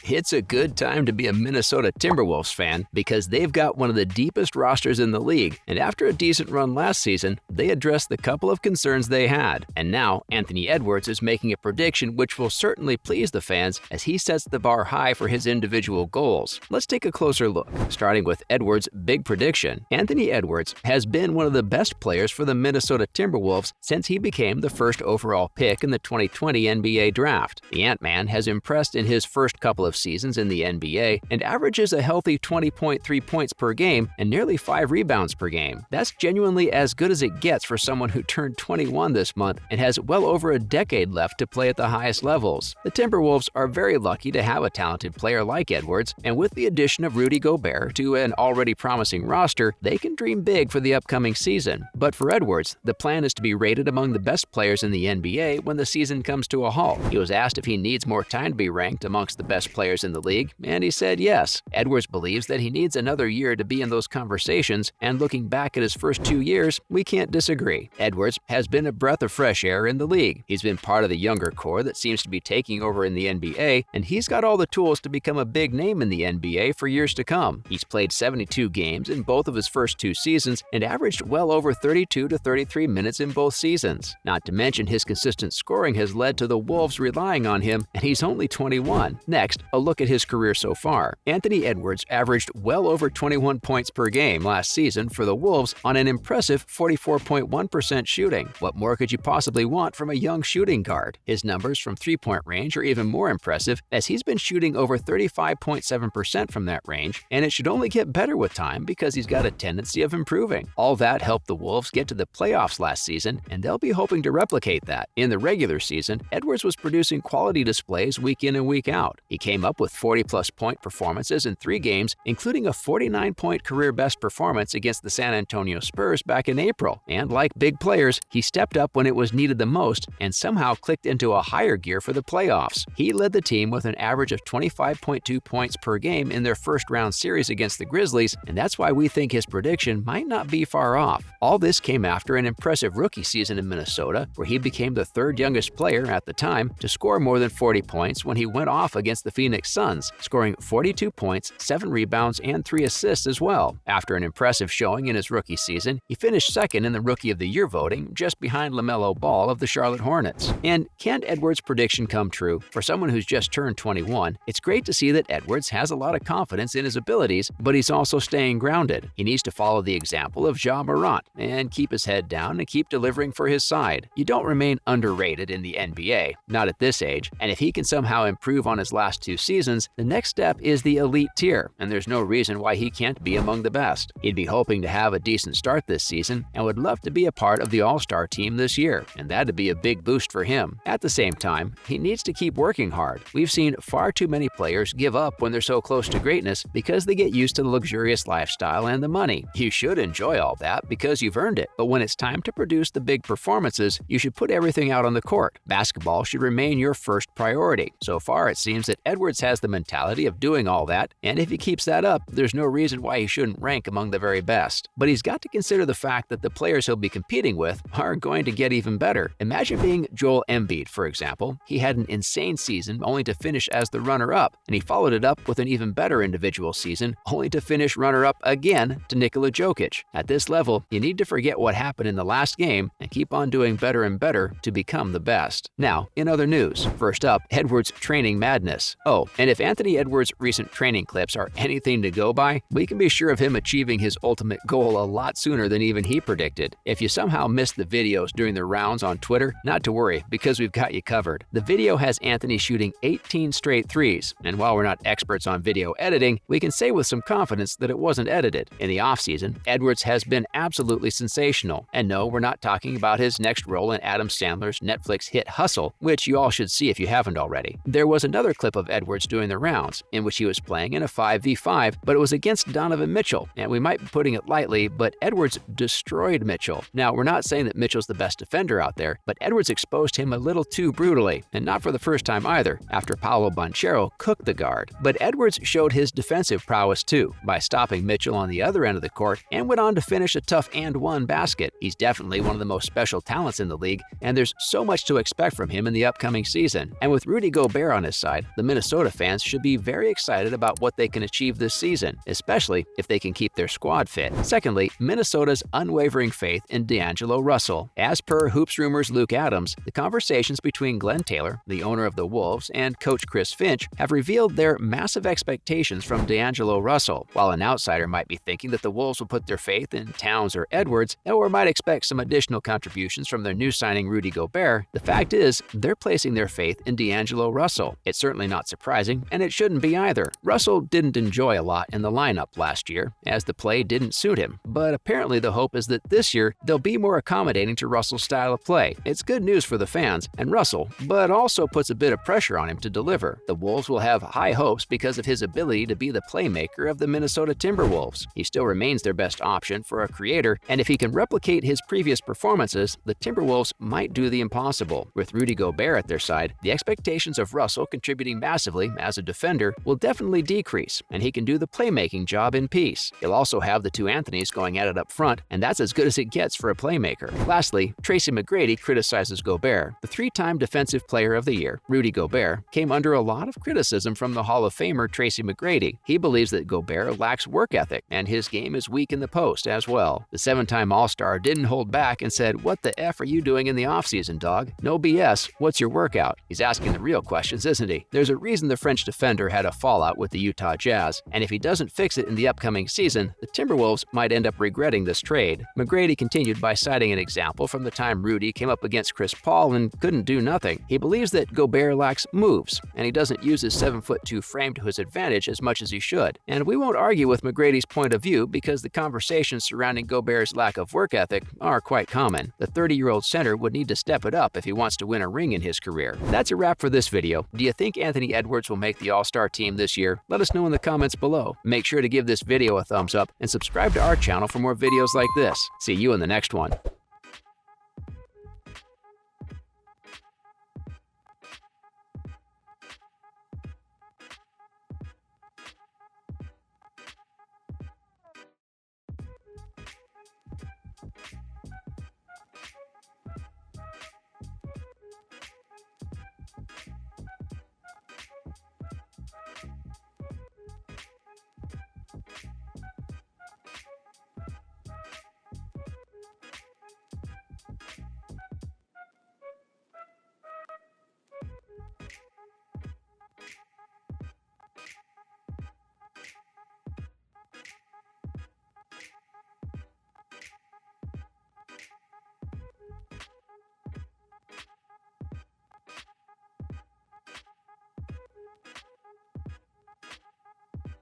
It's a good time to be a Minnesota Timberwolves fan because they've got one of the deepest rosters in the league, and after a decent run last season, they addressed the couple of concerns they had. And now, Anthony Edwards is making a prediction which will certainly please the fans as he sets the bar high for his individual goals. Let's take a closer look. Starting with Edwards' big prediction, Anthony Edwards has been one of the best players for the Minnesota Timberwolves since he became the first overall pick in the 2020 NBA draft. The Ant-Man has impressed in his first couple of seasons in the NBA and averages a healthy 20.3 points per game and nearly 5 rebounds per game. That's genuinely as good as it gets for someone who turned 21 this month and has well over a decade left to play at the highest levels. The Timberwolves are very lucky to have a talented player like Edwards, and with the addition of Rudy Gobert to an already promising roster, they can dream big for the upcoming season. But for Edwards, the plan is to be rated among the best players in the NBA when the season comes to a halt. He was asked if he needs more time to be ranked amongst the best players in the league, and he said yes. Edwards believes that he needs another year to be in those conversations, and looking back at his first 2 years, we can't disagree. Edwards has been a breath of fresh air in the league. He's been part of the younger core that seems to be taking over in the NBA, and he's got all the tools to become a big name in the NBA for years to come. He's played 72 games in both of his first 2 seasons and averaged well over 32 to 33 minutes in both seasons. Not to mention his consistent scoring has led to the Wolves relying on him, and he's only 21. Next, a look at his career so far. Anthony Edwards averaged well over 21 points per game last season for the Wolves on an impressive 44.1% shooting. What more could you possibly want from a young shooting guard? His numbers from three-point range are even more impressive as he's been shooting over 35.7% from that range, and it should only get better with time because he's got a tendency of improving. All that helped the Wolves get to the playoffs last season, and they'll be hoping to replicate that. In the regular season, Edwards was producing quality displays week in and week out. He came up with 40-plus point performances in 3 games, including a 49-point career-best performance against the San Antonio Spurs back in April. And like big players, he stepped up when it was needed the most and somehow clicked into a higher gear for the playoffs. He led the team with an average of 25.2 points per game in their first-round series against the Grizzlies, and that's why we think his prediction might not be far off. All this came after an impressive rookie season in Minnesota, where he became the 3rd youngest player at the time to score more than 40 points when he went off against the Phoenix Suns, scoring 42 points, 7 rebounds, and 3 assists as well. After an impressive showing in his rookie season, he finished 2nd in the Rookie of the Year voting, just behind LaMelo Ball of the Charlotte Hornets. And can Edwards' prediction come true? For someone who's just turned 21, it's great to see that Edwards has a lot of confidence in his abilities, but he's also staying grounded. He needs to follow the example of Ja Morant and keep his head down and keep delivering for his side. You don't remain underrated in the NBA, not at this age, and if he can somehow improve on his last 2 seasons, the next step is the elite tier, and there's no reason why he can't be among the best. He'd be hoping to have a decent start this season and would love to be a part of the All-Star team this year, and that'd be a big boost for him. At the same time, he needs to keep working hard. We've seen far too many players give up when they're so close to greatness because they get used to the luxurious lifestyle and the money. You should enjoy all that because you've earned it, but when it's time to produce the big performances, you should put everything out on the court. Basketball should remain your first priority. So far, it seems that Edwards has the mentality of doing all that, and if he keeps that up, there's no reason why he shouldn't rank among the very best. But he's got to consider the fact that the players he'll be competing with are going to get even better. Imagine being Joel Embiid, for example. He had an insane season only to finish as the runner-up, and he followed it up with an even better individual season only to finish runner-up again to Nikola Jokic. At this level, you need to forget what happened in the last game and keep on doing better and better to become the best. Now, in other news, first up, Edwards' training madness. Oh, and if Anthony Edwards' recent training clips are anything to go by, we can be sure of him achieving his ultimate goal a lot sooner than even he predicted. If you somehow missed the videos during the rounds on Twitter, not to worry, because we've got you covered. The video has Anthony shooting 18 straight threes, and while we're not experts on video editing, we can say with some confidence that it wasn't edited. In the offseason, Edwards has been absolutely sensational. And no, we're not talking about his next role in Adam Sandler's Netflix hit Hustle, which you all should see if you haven't already. There was another clip of Edwards doing the rounds, in which he was playing in a 5v5, but it was against Donovan Mitchell, and we might be putting it lightly, but Edwards destroyed Mitchell. Now, we're not saying that Mitchell's the best defender out there, but Edwards exposed him a little too brutally, and not for the first time either, after Paolo Banchero cooked the guard. But Edwards showed his defensive prowess too, by stopping Mitchell on the other end of the court, and went on to finish a tough and-one basket. He's definitely one of the most special talents in the league, and there's so much to expect from him in the upcoming season. And with Rudy Gobert on his side, the Minnesota Minnesota fans should be very excited about what they can achieve this season, especially if they can keep their squad fit. Secondly, Minnesota's unwavering faith in D'Angelo Russell. As per Hoops Rumors' Luke Adams, the conversations between Glenn Taylor, the owner of the Wolves, and coach Chris Finch have revealed their massive expectations from D'Angelo Russell. While an outsider might be thinking that the Wolves will put their faith in Towns or Edwards, or might expect some additional contributions from their new signing Rudy Gobert, the fact is they're placing their faith in D'Angelo Russell. It's certainly not surprising, and it shouldn't be either. Russell didn't enjoy a lot in the lineup last year, as the play didn't suit him, but apparently the hope is that this year they'll be more accommodating to Russell's style of play. It's good news for the fans and Russell, but also puts a bit of pressure on him to deliver. The Wolves will have high hopes because of his ability to be the playmaker of the Minnesota Timberwolves. He still remains their best option for a creator, and if he can replicate his previous performances, the Timberwolves might do the impossible. With Rudy Gobert at their side, the expectations of Russell contributing massively as a defender will definitely decrease, and he can do the playmaking job in peace. He'll also have the two Anthonys going at it up front, and that's as good as it gets for a playmaker. Lastly, Tracy McGrady criticizes Gobert. The three-time Defensive Player of the Year, Rudy Gobert, came under a lot of criticism from the Hall of Famer Tracy McGrady. He believes that Gobert lacks work ethic, and his game is weak in the post as well. The seven-time All-Star didn't hold back and said, "What the F are you doing in the offseason, dog? No BS, what's your workout?" He's asking the real questions, isn't he? There's a reason the French defender had a fallout with the Utah Jazz, and if he doesn't fix it in the upcoming season, the Timberwolves might end up regretting this trade. McGrady continued by citing an example from the time Rudy came up against Chris Paul and couldn't do nothing. He believes that Gobert lacks moves, and he doesn't use his 7'2" frame to his advantage as much as he should. And we won't argue with McGrady's point of view because the conversations surrounding Gobert's lack of work ethic are quite common. The 30-year-old center would need to step it up if he wants to win a ring in his career. That's a wrap for this video. Do you think Anthony Edwards will make the All-Star team this year? Let us know in the comments below. Make sure to give this video a thumbs up and subscribe to our channel for more videos like this. See you in the next one.